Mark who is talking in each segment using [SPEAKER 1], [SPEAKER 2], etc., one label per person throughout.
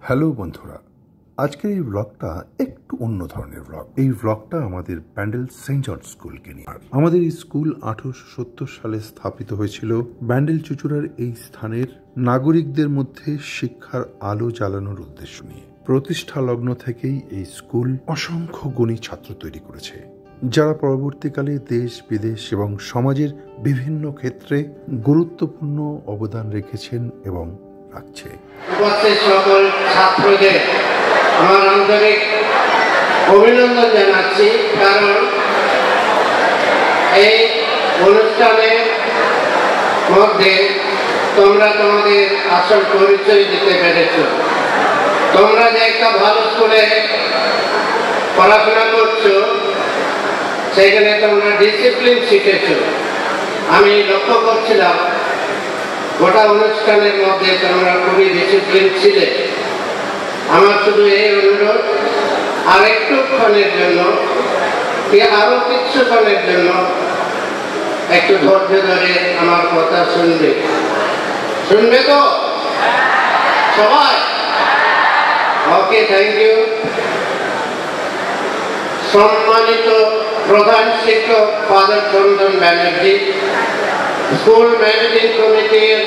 [SPEAKER 1] Hello বন্ধুরা, আজকের এই ব্লগটা একটু অন্য ধরনের ব্লগ। এই ব্লগটা আমাদের ব্যান্ডেল সেন্ট জন স্কুলকে নিয়ে। আমাদের এই স্কুল 1870 সালে স্থাপিত হয়েছিল। ব্যান্ডেল চুচুড়ার এই স্থানের নাগরিকদের মধ্যে শিক্ষার আলো জ্বালানোর উদ্দেশ্য নিয়ে প্রতিষ্ঠা লগ্ন থেকেই এই স্কুল অসংখ্য গুণী ছাত্র তৈরি করেছে, যারা পরবর্তীকালে দেশ বিদেশ এবং সমাজের বিভিন্ন ক্ষেত্রে গুরুত্বপূর্ণ অবদান রেখেছেন এবং রাখছে।
[SPEAKER 2] উপস্থিত সকল ছাত্রদের আমার আন্তরিক অভিনন্দন জানাচ্ছি, কারণ এই অনুষ্ঠানের মধ্যে তোমরা তোমাদের আসল পরিচয় দিতে পেরেছ। তোমরা যে একটা ভালো স্কুলে পড়াশোনা করছো, সেখানে তোমরা ডিসিপ্লিন শিখেছ। আমি লক্ষ্য করছিলাম গোটা অনুষ্ঠানের মধ্যে তোমরা খুবই ডিসিপ্লিন ছিলে। আমার শুধু এই অনুরোধ, আর একটুক্ষণের জন্য আরো কিছুক্ষণের জন্য একটু ধৈর্য ধরে আমার কথা শুনবে তো সবাই? Okay, thank you. সম্মানিত প্রধান শিক্ষক father Chandan Banerjee, school managing কমিটির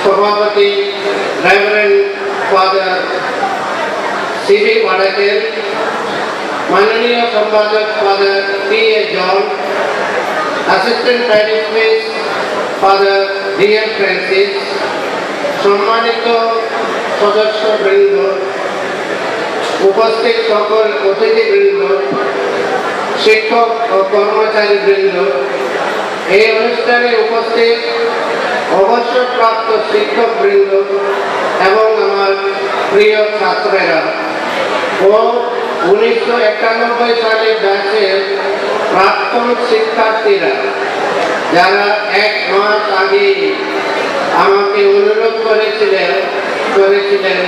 [SPEAKER 2] সভাপতি রেভারেন্ড ফাদার সিবি ওয়াডাকের, মাননীয় সম্পাদক father P A. John, assistant parish father D M. Francis, সম্মানিত সদস্যবৃন্দ, উপস্থিত সকল অতিথিবৃন্দ, শিক্ষক ও কর্মচারীবৃন্দ, এই অনুষ্ঠানে উপস্থিত অবসরপ্রাপ্ত শিক্ষকবৃন্দ এবং আমার প্রিয় ছাত্রেরা ও 1991 সালে ব্যাচের প্রাক্তন শিক্ষার্থীরা, যারা 1 মাস আগে আমাকে অনুরোধ করেছিলেন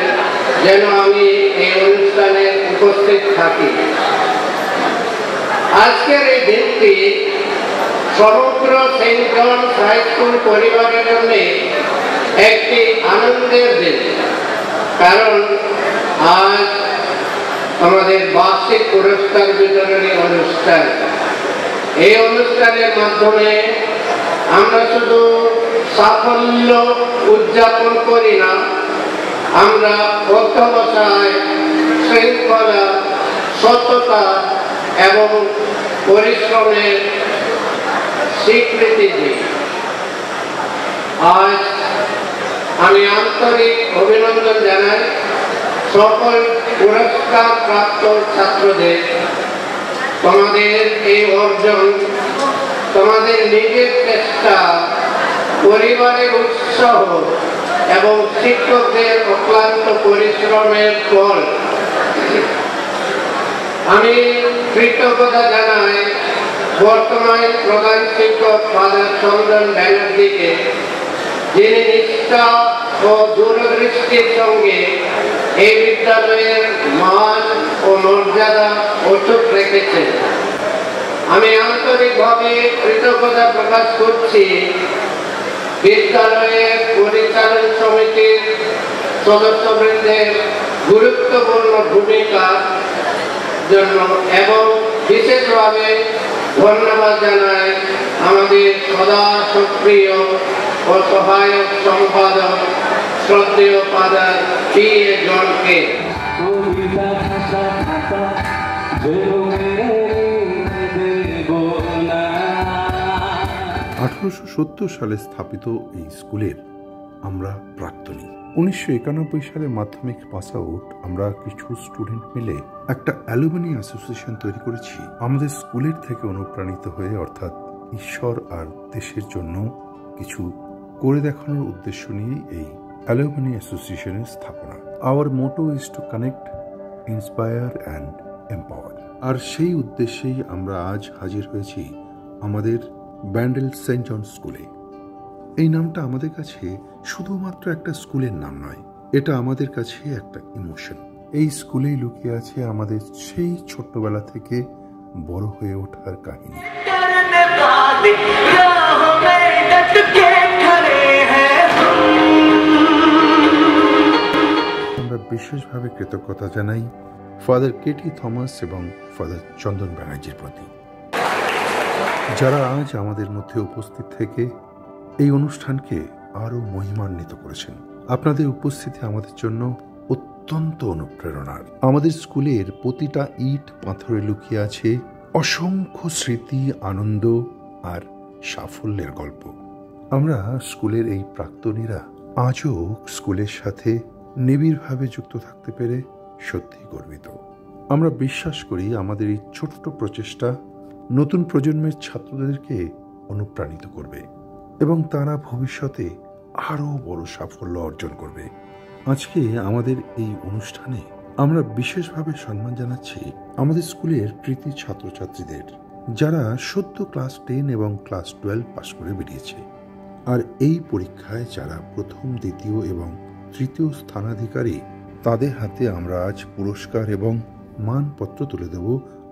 [SPEAKER 2] যেন আমি এই অনুষ্ঠানে উপস্থিত থাকি। আজকের এই দিনটি সমগ্র সেন্ট জন হাই স্কুল পরিবারের জন্য একটি আনন্দের দিন, কারণ আজ আমাদের বার্ষিক পুরস্কার বিতরণী অনুষ্ঠান। এই অনুষ্ঠানের মাধ্যমে আমরা শুধু সাফল্য উদযাপন করি না, আমরা অধ্যবসায়, শৃঙ্খলা, সততা এবং পরিশ্রমের স্বীকৃতি দিই। আজ আমি আন্তরিক অভিনন্দন জানাই সকল পুরস্কার প্রাপ্ত ছাত্রদের। তোমাদের এই অর্জন তোমাদের নিজের চেষ্টা, পরিবারের উৎসাহ এবং শিক্ষকদের অক্লান্ত পরিশ্রমের ফল। আমি কৃতজ্ঞতা জানাই বর্তমান প্রধান শিক্ষক ফাদার চন্দন ব্যানার্জিকে, যিনি নিষ্ঠা ও দূরদৃষ্টির সঙ্গে এই বিদ্যালয়ের মান ও মর্যাদা অটুট রেখেছেন। আমি আন্তরিকভাবে কৃতজ্ঞতা প্রকাশ করছি বিদ্যালয়ের পরিচালন সমিতির সদস্যবৃন্দের গুরুত্বপূর্ণ ভূমিকার জন্য, এবং বিশেষভাবে ধন্যবাদ জানাই আমাদের সদা সক্রিয় ও সহায়ক সম্পাদক শ্রদ্ধেয় ফাদার পি.এ. জনকে।
[SPEAKER 1] 1870 সালে স্থাপিত এই স্কুলের আমরা প্রাক্তনী। 1991 সালে মাধ্যমিক পাস আউট আমরা কিছু স্টুডেন্ট মিলে একটা অ্যালুমিনি অ্যাসোসিয়েশন তৈরি করেছি। আমাদের স্কুলের থেকে অনুপ্রাণিত হয়ে, অর্থাৎ ঈশ্বর আর দেশের জন্য কিছু করে দেখানোর উদ্দেশ্য নিয়ে এই অ্যালুমিনি অ্যাসোসিয়েশনের স্থাপনা। Our motto is to connect, inspire and empower. আর সেই উদ্দেশ্যেই আমরা আজ হাজির হয়েছি আমাদের ব্যান্ডেল সেন্ট জন স্কুলে। এই নামটা আমাদের কাছে শুধুমাত্র একটা স্কুলের নাম নয়, এটা আমাদের কাছে একটা ইমোশন। এই স্কুলেই লুকিয়ে আছে আমাদের সেই ছোট্টবেলা থেকে বড় হয়ে ওঠার কাহিনী। আমরা বিশেষভাবে কৃতজ্ঞতা জানাই ফাদার কেটি থমাস এবং ফাদার চন্দন ব্যানার্জির প্রতি, যারা আজ আমাদের মধ্যে উপস্থিত থেকে এই অনুষ্ঠানকে আরও মহিমান্বিত করেছেন। আপনাদের উপস্থিতি আমাদের জন্য অত্যন্ত অনুপ্রেরণার। আমাদের স্কুলের প্রতিটা ইট পাথরে লুকিয়ে আছে অসংখ্য স্মৃতি, আনন্দ আর সাফল্যের গল্প। আমরা স্কুলের এই প্রাক্তনীরা আজও স্কুলের সাথে নিবিড়ভাবে যুক্ত থাকতে পেরে সত্যি গর্বিত। আমরা বিশ্বাস করি আমাদের এই ছোট্ট প্রচেষ্টা নতুন প্রজন্মের ছাত্রদেরকে অনুপ্রাণিত করবে এবং তারা ভবিষ্যতে আরও বড় সাফল্য অর্জন করবে। আজকে আমাদের এই অনুষ্ঠানে আমরা বিশেষভাবে সম্মান জানাচ্ছি আমাদের স্কুলের কৃতী ছাত্রছাত্রীদের, যারা সদ্য ক্লাস 10 এবং ক্লাস 12 পাশ করে বেরিয়েছে। আর এই পরীক্ষায় যারা প্রথম, দ্বিতীয় এবং তৃতীয় স্থানাধিকারী, তাদের হাতে আমরা আজ পুরস্কার এবং মানপত্র তুলে দেব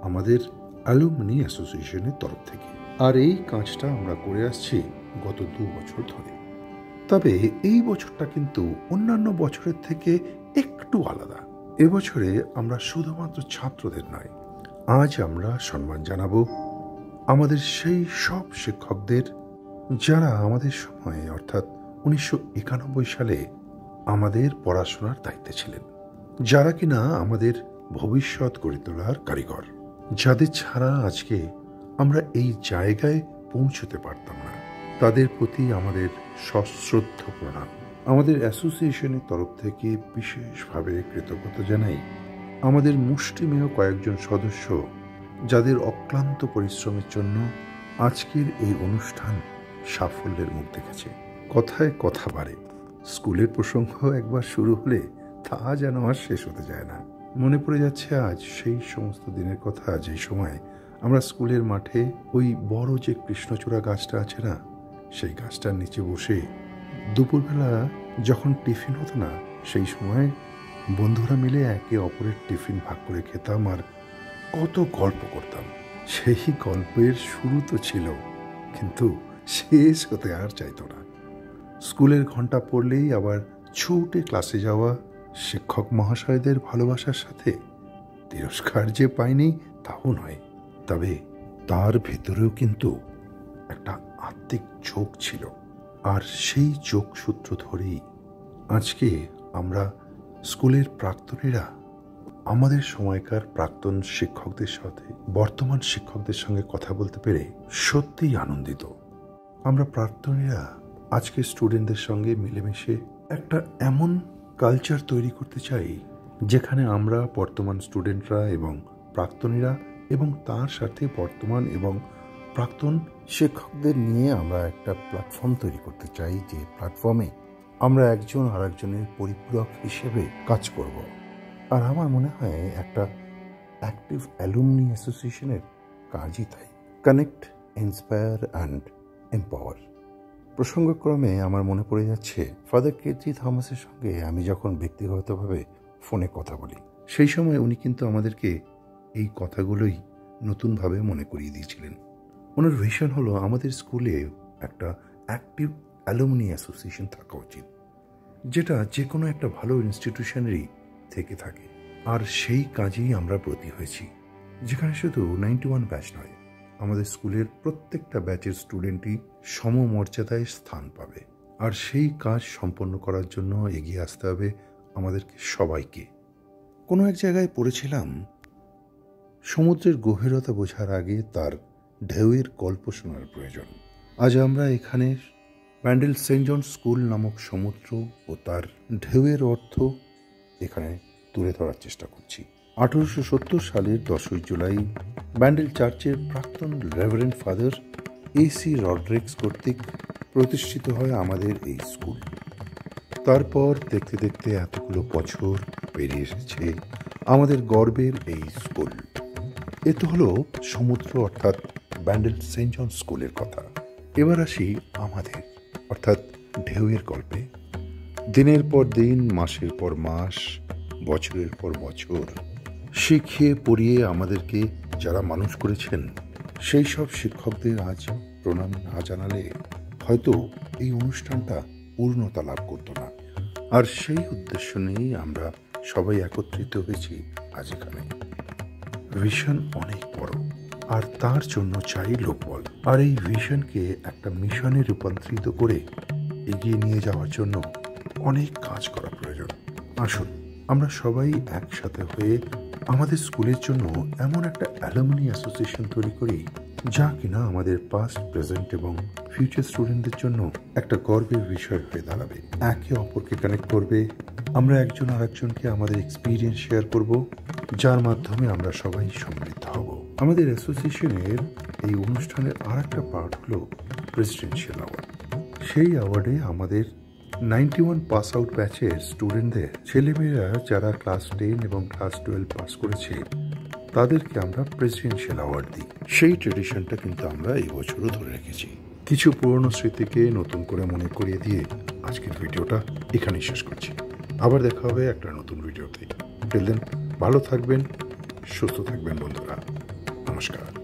[SPEAKER 1] আমাদের অ্যালুমনি অ্যাসোসিয়েশনের তরফ থেকে। আর এই কাজটা আমরা করে আসছি গত 2 বছর ধরে। তবে এই বছরটা কিন্তু অন্যান্য বছরের থেকে একটু আলাদা। এবছরে আমরা শুধুমাত্র ছাত্রদের নয়, আজ আমরা সম্মান জানাবো আমাদের সেই সব শিক্ষকদের যারা আমাদের সময়ে অর্থাৎ 1991 সালে আমাদের পড়াশোনার দায়িত্বে ছিলেন, যারা কিনা আমাদের ভবিষ্যৎ গড়ে তোলার কারিগর, যাদের ছাড়া আজকে আমরা এই জায়গায় পৌঁছতে পারতাম না। তাদের প্রতি আমাদের সশ্রদ্ধ প্রণাম। আমাদের অ্যাসোসিয়েশনের তরফ থেকে বিশেষভাবে কৃতজ্ঞতা জানাই আমাদের মুষ্টিমেয় কয়েকজন সদস্য, যাদের অক্লান্ত পরিশ্রমের জন্য আজকের এই অনুষ্ঠান সাফল্যের মুখ দেখেছে। কথায় কথা বাড়ে, স্কুলের প্রসঙ্গ একবার শুরু হলে তা যেন আর শেষ হতে যায় না। মনে পড়ে যাচ্ছে আজ সেই সমস্ত দিনের কথা, যে সময় আমরা স্কুলের মাঠে ওই বড় যে কৃষ্ণচূড়া গাছটা আছে না, সেই গাছটার নিচে বসে দুপুরবেলা যখন টিফিন হতো না, সেই সময় বন্ধুরা মিলে একে অপরের টিফিন ভাগ করে খেতাম আর কত গল্প করতাম। সেই গল্পের শুরু তো ছিল, কিন্তু শেষ হতে আর চাইতো না। স্কুলের ঘন্টা পড়লেই আবার ছুটে ক্লাসে যাওয়া, শিক্ষক মহাশয়দের ভালোবাসার সাথে তিরস্কার যে পাইনি তাও নয়, তবে তার ভেতরেও কিন্তু একটা আত্মিক যোগ ছিল। আর সেই যোগসূত্র ধরেই আজকে আমরা স্কুলের প্রাক্তনীরা আমাদের সময়কার প্রাক্তন শিক্ষকদের সাথে বর্তমান শিক্ষকদের সঙ্গে কথা বলতে পেরে সত্যিই আনন্দিত। আমরা প্রাক্তনীরা আজকে স্টুডেন্টদের সঙ্গে মিলেমিশে একটা এমন কালচার তৈরি করতে চাই, যেখানে আমরা বর্তমান স্টুডেন্টরা এবং প্রাক্তনীরা এবং তার সাথে বর্তমান এবং প্রাক্তন শিক্ষকদের নিয়ে আমরা একটা প্ল্যাটফর্ম তৈরি করতে চাই, যে প্ল্যাটফর্মে আমরা একজন আর একজনের পরিপূরক হিসেবে কাজ করব। আর আমার মনে হয় একটা অ্যাক্টিভ অ্যালুমনি অ্যাসোসিয়েশনের কাজই তাই, কানেক্ট, ইন্সপায়ার অ্যান্ড এম্পাওয়ার। প্রসঙ্গক্রমে আমার মনে পড়ে যাচ্ছে ফাদার কেটি থমাসের সঙ্গে আমি যখন ব্যক্তিগতভাবে ফোনে কথা বলি, সেই সময় উনি কিন্তু আমাদেরকে এই কথাগুলোই নতুনভাবে মনে করিয়ে দিয়েছিলেন। ওনার ভিশন হলো আমাদের স্কুলে একটা অ্যাক্টিভ অ্যালুমনি অ্যাসোসিয়েশন থাকা উচিত, যেটা যে কোনো একটা ভালো ইনস্টিটিউশনেরই থেকে থাকে। আর সেই কাজেই আমরা ব্রতী হয়েছি, যেখানে শুধু 91 ব্যাচ নয়, আমাদের স্কুলের প্রত্যেকটা ব্যাচের স্টুডেন্টই সমমর্যাদায় স্থান পাবে। আর সেই কাজ সম্পন্ন করার জন্য এগিয়ে আসতে হবে আমাদেরকে সবাইকে। কোনো এক জায়গায় পড়েছিলাম, সমুদ্রের গভীরতা বোঝার আগে তার ঢেউয়ের গল্প শোনার প্রয়োজন। আজ আমরা এখানে ব্যান্ডেল সেন্ট জন স্কুল নামক সমুদ্র ও তার ঢেউয়ের অর্থ এখানে তুলে ধরার চেষ্টা করছি। 1870 সালের 10ই জুলাই ব্যান্ডেল চার্চের প্রাক্তন রেভারেন্ড ফাদার AC রড্রিক্স কর্তৃক প্রতিষ্ঠিত হয় আমাদের এই স্কুল। তারপর দেখতে দেখতে এতগুলো বছর পেরিয়ে এসেছে আমাদের গর্বের এই স্কুল। এ তো হলো সমুদ্র অর্থাৎ ব্যান্ডেল সেন্ট জন স্কুলের কথা। এবার আসি আমাদের অর্থাৎ ঢেউয়ের গল্পে। দিনের পর দিন, মাসের পর মাস, বছরের পর বছর শিখিয়ে পড়িয়ে আমাদেরকে যারা মানুষ করেছেন, সেই সব শিক্ষকদের আজ প্রণাম না জানালে হয়তো এই অনুষ্ঠানটা পূর্ণতা লাভ করত না। আর সেই উদ্দেশ্য নিয়েই আমরা সবাই একত্রিত হয়েছি আজ এখানে। ভিশন অনেক বড়, আর তার জন্য চাই লোকবল। আর এই ভিশনকে একটা মিশনে রূপান্তরিত করে এগিয়ে নিয়ে যাওয়ার জন্য অনেক কাজ করা প্রয়োজন। আসুন আমরা সবাই একসাথে হয়ে আমাদের স্কুলের জন্য এমন একটা অ্যালুমনি অ্যাসোসিয়েশন তৈরি করি, যা কিনা আমাদের পাস্ট, প্রেজেন্ট এবং ফিউচার স্টুডেন্টদের জন্য একটা গর্বের বিষয় হয়ে দাঁড়াবে। একে অপরকে কানেক্ট করবে, আমরা একজন আরেকজনকে আমাদের এক্সপিরিয়েন্স শেয়ার করব, যার মাধ্যমে আমরা সবাই সমৃদ্ধ হব। আমাদের অ্যাসোসিয়েশনের এই অনুষ্ঠানের আর একটা পার্ট হলো প্রেসিডেন্সিয়াল অ্যাওয়ার্ড। সেই অ্যাওয়ার্ডে আমাদের 91 পাস আউট ব্যাচের স্টুডেন্টদের, ছেলেমেয়েরা যারা ক্লাস 10 এবং ক্লাস 12 পাস করেছে, তাদেরকে আমরা প্রেসিডেন্সিয়াল অ্যাওয়ার্ড দিই। সেই ট্রেডিশনটা কিন্তু আমরা এই বছরও ধরে রেখেছি। কিছু পুরনো স্মৃতিকে নতুন করে মনে করিয়ে দিয়ে আজকের ভিডিওটা এখানেই শেষ করছি। আবার দেখা হবে একটা নতুন ভিডিওতে। টিল দেন ভালো থাকবেন, সুস্থ থাকবেন বন্ধুরা। নমস্কার।